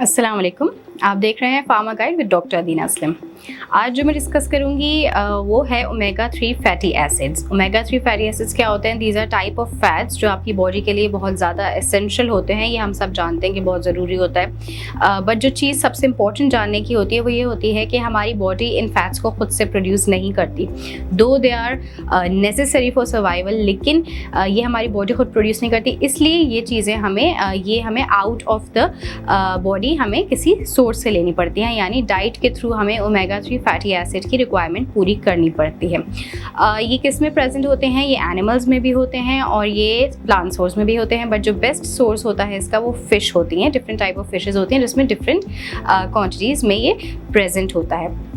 अस्सलाम वालेकुम। आप देख रहे हैं pharma guide with doctor Adeena Aslam. आज जो मैं डिस्कस करूंगी वो है omega 3 fatty acids. Omega 3 fatty acids क्या होते हैं? These are type of fats जो आपकी बॉडी के लिए बहुत ज़्यादा एसेंशियल होते हैं। ये हम सब जानते हैं कि बहुत ज़रूरी होता है, बट जो चीज़ सबसे इंपॉर्टेंट जानने की होती है वो ये होती है कि हमारी बॉडी इन फैट्स को खुद से प्रोड्यूस नहीं करती। Though they are necessary for survival, लेकिन ये हमारी बॉडी खुद प्रोड्यूस नहीं करती। इसलिए ये चीज़ें हमें आउट ऑफ द बॉडी हमें किसी सोर्स से लेनी पड़ती हैं, यानी डाइट के थ्रू हमें ओमेगा 3 फैटी एसिड की रिक्वायरमेंट पूरी करनी पड़ती है। ये किस में प्रेजेंट होते हैं? ये एनिमल्स में भी होते हैं और ये प्लांट सोर्स में भी होते हैं, बट जो बेस्ट सोर्स होता है इसका वो फिश होती हैं। डिफरेंट टाइप ऑफ फिशेज होती हैं जिसमें डिफरेंट क्वांटिटीज़ में ये प्रेजेंट होता है।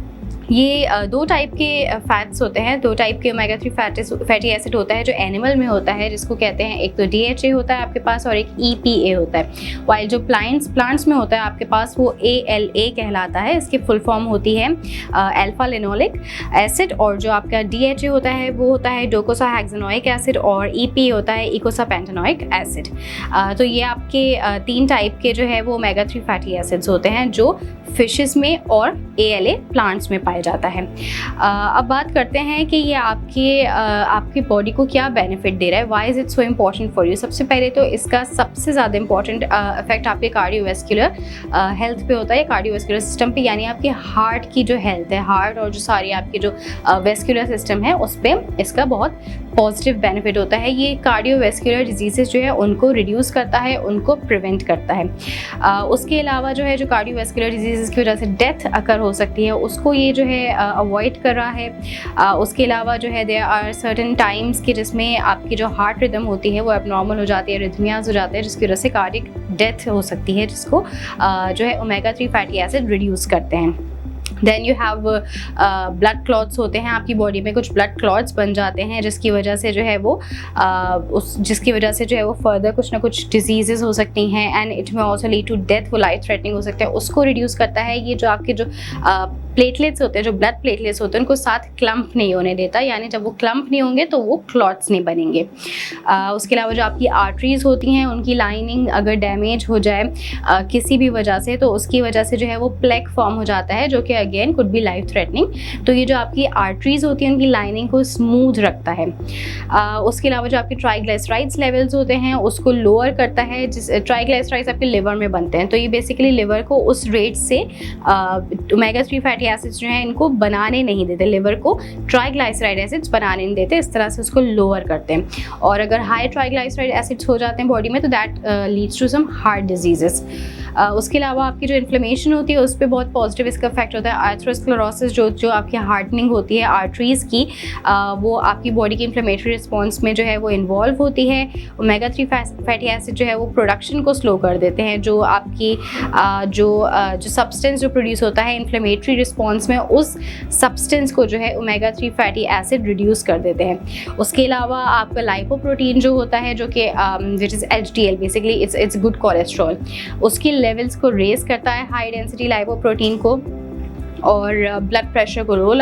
ये दो टाइप के फैट्स होते हैं, दो टाइप के ओमेगा 3 फैटी एसिड होता है जो एनिमल में होता है, जिसको कहते हैं एक तो DHA होता है आपके पास और एक EPA होता है। वाइल जो प्लांट्स में होता है आपके पास वो ALA कहलाता है। इसकी फुल फॉर्म होती है अल्फा लिनोलिक एसिड, और जो आपका DHA होता है वो होता है डोकोसाहेक्सेनोइक एसिड, और EPA होता है इकोसापेंटेनोइक एसिड। तो ये आपके तीन टाइप के जो है वो ओमेगा 3 फैटी एसिड्स होते हैं जो फिशेस में और ALA प्लांट्स में पाया जाता है। अब बात करते हैं कि ये आपकी बॉडी को क्या बेनिफिट दे रहा है, why is it so important for you. सबसे पहले तो इसका सबसे ज़्यादा इंपॉर्टेंट इफेक्ट आपके कार्डियोवैस्कुलर हेल्थ पे होता है, कार्डियोवैस्कुलर सिस्टम पे, यानी आपके हार्ट की जो हेल्थ है, हार्ट और जो सारी आपकी जो वैस्कुलर सिस्टम है उस पर इसका बहुत पॉजिटिव बेनिफिट होता है। ये कार्डियोवैस्कुलर डिजीजेस जो है उनको रिड्यूस करता है, उनको प्रिवेंट करता है। उसके अलावा जो है जो कार्डियोवैस्कुलर डिजीज़ की वजह से डेथ अकर हो सकती है उसको ये जो है अवॉइड कर रहा है। उसके अलावा जो है देयर आर सर्टेन टाइम्स कि जिसमें आपकी जो हार्ट रिदम होती है वो एबनॉर्मल हो जाती है, रिथमियाज हो जाते हैं, जिसकी वजह से कार्डियक डेथ हो सकती है, जिसको जो है ओमेगा 3 फैटी एसिड रिड्यूस करते हैं। Then you have blood clots होते हैं, आपकी बॉडी में कुछ ब्लड क्लॉट्स बन जाते हैं जिसकी वजह से जो है वो फर्दर कुछ ना कुछ डिजीजेस हो सकती हैं, एंड इट में ऑल्सो लीड टू डेथ, वो लाइफ थ्रेटनिंग हो सकता है, उसको रिड्यूस करता है। ये जो आपके जो प्लेटलेट्स होते हैं, जो ब्लड प्लेटलेट्स होते हैं, उनको साथ क्लम्प नहीं होने देता, यानी जब वो क्लम्प नहीं होंगे तो वो क्लॉट्स नहीं बनेंगे। उसके अलावा जो आपकी आर्टरीज होती हैं उनकी लाइनिंग अगर डैमेज हो जाए किसी भी वजह से, तो उसकी वजह से जो है वो प्लेक फॉर्म हो जाता है, जो कि again could be life threatening. तो ये जो आपकी आर्टरीज होती हैं उनकी लाइनिंग को स्मूथ रखता है। उसके अलावा जो आपके ट्राइग्लिसराइड्स लेवल्स होते हैं उसको लोअर करता है। ट्राइग्लिसराइड्स आपके लिवर में बनते हैं, तो ये बेसिकली लिवर को उस रेट से ओमेगा 3 फैटी एसिड्स जो हैं इनको बनाने नहीं देते, लिवर को ट्राइग्लिसराइड एसिड्स बनाने नहीं देते, इस तरह से उसको लोअर करते हैं। और अगर हाई ट्राइग्लिसराइड एसिड्स हो जाते हैं बॉडी में तो that leads to some heart diseases. उसके अलावा आपकी जो इन्फ्लेमेशन होती है उस पर बहुत पॉजिटिव इसका इफेक्ट होता है। आर्थरोस्क्लेरोसिस जो आपकी हार्टनिंग होती है आर्टरीज की, वो आपकी बॉडी की इन्फ्लेमेटरी रिस्पॉन्स में जो है वो इन्वॉल्व होती है। ओमेगा 3 फैटी एसिड जो है वो प्रोडक्शन को स्लो कर देते हैं, जो आपकी जो सब्सटेंस जो प्रोड्यूस होता है इन्फ्लेमेटरी रिस्पॉन्स में, उस सब्सटेंस को जो है ओमेगा 3 फैटी एसिड रिड्यूस कर देते हैं। उसके अलावा आपका लाइपोप्रोटीन जो होता है, जो कि which is HDL, basically it's good cholesterol, उसकी लेवल्स को रेज करता है, हाई डेंसिटी लाइपोप्रोटीन को, और ब्लड प्रेशर को लो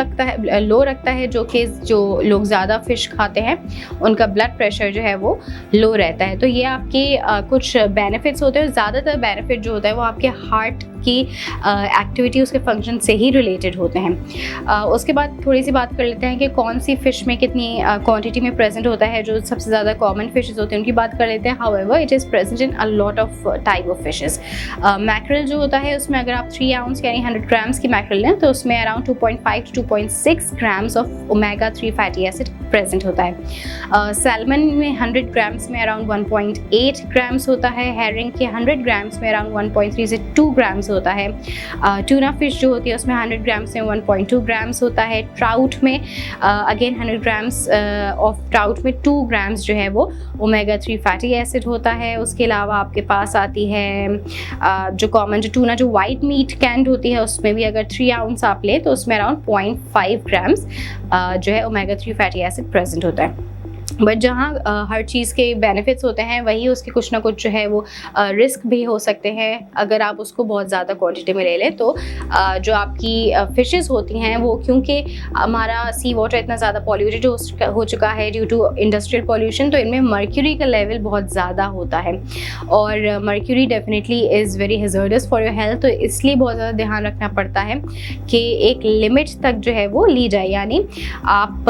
रखता है, जो कि जो लोग ज़्यादा फ़िश खाते हैं उनका ब्लड प्रेशर जो है वो लो रहता है। तो ये आपके कुछ बेनिफिट्स होते हैं। ज़्यादातर बेनिफिट जो होता है वो आपके हार्ट की एक्टिविटी, उसके फंक्शन से ही रिलेटेड होते हैं। उसके बाद थोड़ी सी बात कर लेते हैं कि कौन सी फ़िश में कितनी क्वांटिटी में प्रेजेंट होता है। जो सबसे ज़्यादा कॉमन फिशेज़ होते हैं उनकी बात कर लेते हैं। However it is present in a lot of type of fishes. Mackerel जो होता है उसमें अगर आप 3 आउंस यानी 100 ग्राम्स की मैक्रेल लें तो उसमें around 2.5 to 2.6 grams of omega 3 fatty acid present होता है। सैल्मन में 100 ग्राम्स में अराउंड 1.8 ग्राम्स होता है। हेरिंग के 100 ग्राम्स में अराउंड 1.3 से 2 ग्राम्स होता है। ट्यूना फिश जो होती है उसमें 100 ग्राम्स में 1.2 ग्राम्स होता है। ट्राउट में अगेन 100 ग्राम्स ऑफ ट्राउट में 2 ग्राम्स जो है वो ओमेगा 3 फैटी एसिड होता है। उसके अलावा आपके पास आती है जो कॉमन जो टूना जो वाइट मीट कैंड होती है उसमें भी अगर 3 आउंस आप लें तो उसमें अराउंड 0.5 ग्राम्स जो है ओमेगा 3 फैटी एसिड प्रेजेंट होता है। बट जहाँ हर चीज़ के बेनिफिट्स होते हैं वहीं उसके कुछ ना कुछ जो है वो रिस्क भी हो सकते हैं अगर आप उसको बहुत ज़्यादा क्वांटिटी में ले लें। तो जो आपकी फ़िशेज़ होती हैं वो, क्योंकि हमारा सी वाटर इतना ज़्यादा पॉल्यूटेड हो चुका है ड्यू टू इंडस्ट्रियल पॉल्यूशन, तो इनमें मर्क्यूरी का लेवल बहुत ज़्यादा होता है और mercury definitely is very हैज़र्डस for your health. तो इसलिए बहुत ज़्यादा ध्यान रखना पड़ता है कि एक लिमिट तक जो है वो ली जाए, यानी आप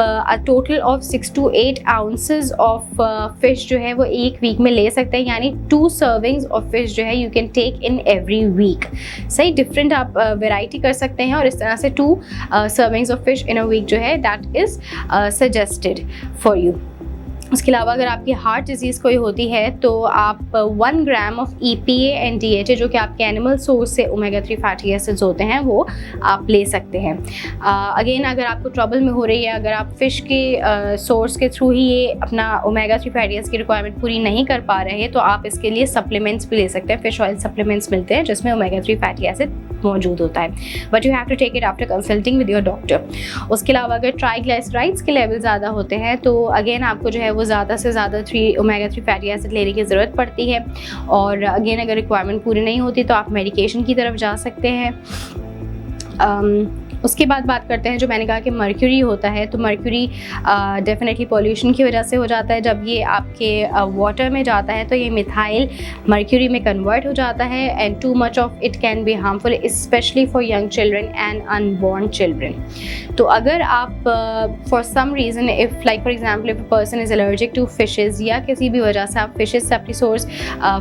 total of 6 to 8 ounces of fish जो है वो एक वीक में ले सकते हैं, यानी 2 सर्विंग्स ऑफ फिश जो है you can take in every week. सही डिफरेंट आप वेराइटी कर सकते हैं और इस तरह से 2 servings of fish in a week जो है that is suggested for you. उसके अलावा अगर आपकी हार्ट डिजीज़ कोई होती है तो आप 1 gram of EPA and DHA जो कि आपके एनिमल सोर्स से ओमेगा 3 फैटी एसिड्स होते हैं वो आप ले सकते हैं। अगेन अगर आपको ट्रबल में हो रही है, अगर आप फ़िश के सोर्स के थ्रू ही ये अपना ओमेगा 3 फैटी एसिड की रिक्वायरमेंट पूरी नहीं कर पा रहे हैं तो आप इसके लिए सप्लीमेंट्स भी ले सकते हैं। फ़िश ऑयल सप्लीमेंट्स मिलते हैं जिसमें ओमेगा 3 फैटी एसिड मौजूद होता है, but you have to take it after consulting with your doctor. उसके अलावा अगर ट्राइग्लिसराइड्स के लेवल ज़्यादा होते हैं तो अगेन आपको जो है वो ज़्यादा से ज़्यादा ओमेगा 3 फैटी एसिड लेने की ज़रूरत पड़ती है और अगेन अगर रिक्वायरमेंट पूरी नहीं होती तो आप मेडिकेशन की तरफ जा सकते हैं। उसके बाद बात करते हैं जो मैंने कहा कि मर्क्यूरी होता है, तो मर्क्यूरी डेफिनेटली पॉल्यूशन की वजह से हो जाता है। जब ये आपके वाटर में जाता है तो ये मिथाइल मर्क्यूरी में कन्वर्ट हो जाता है and too much of it can be harmful specially for young children and unborn children. तो अगर आप for some reason if like for example if a person is allergic to fishes या किसी भी वजह से आप फिशेज़ से अपनी सोर्स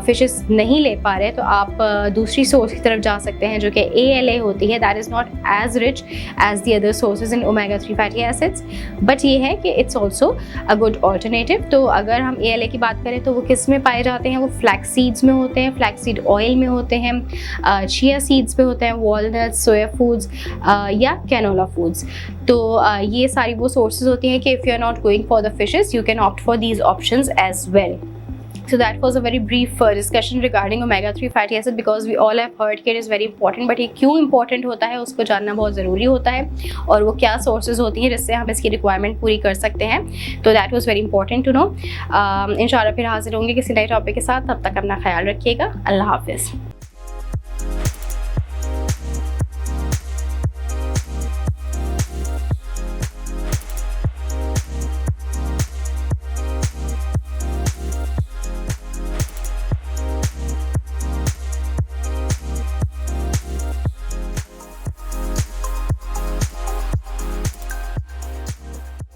फिशेज़ नहीं ले पा रहे तो आप दूसरी सोर्स की तरफ जा सकते हैं जो कि ALA होती है। That is not as rich as the other sources in omega 3 fatty acids, but ये है कि it's also a good alternative। तो अगर हम ALA की बात करें तो वो किस में पाए जाते हैं, वो फ्लैक्स सीड्स में होते हैं, फ्लैक्स सीड ऑयल में होते हैं, चिया सीड्स में होते हैं, वॉलनट्स, सोया फूड्स या कैनोला फूड्स। तो ये सारी वो सोर्सेज होती हैं कि if you are not going for the fishes you can opt for these options as well। So that was a very brief discussion regarding omega 3 fatty acid because we all have heard कि it is very important, but ये क्यों important होता है उसको जानना बहुत ज़रूरी होता है और वो क्या sources होती हैं जिससे हम इसकी requirement पूरी कर सकते हैं। तो that was very important to know। इंशाल्लाह फिर हाजिर होंगे किसी नए टॉपिक के साथ, तब तक अपना ख्याल रखिएगा। अल्लाह हाफिज़।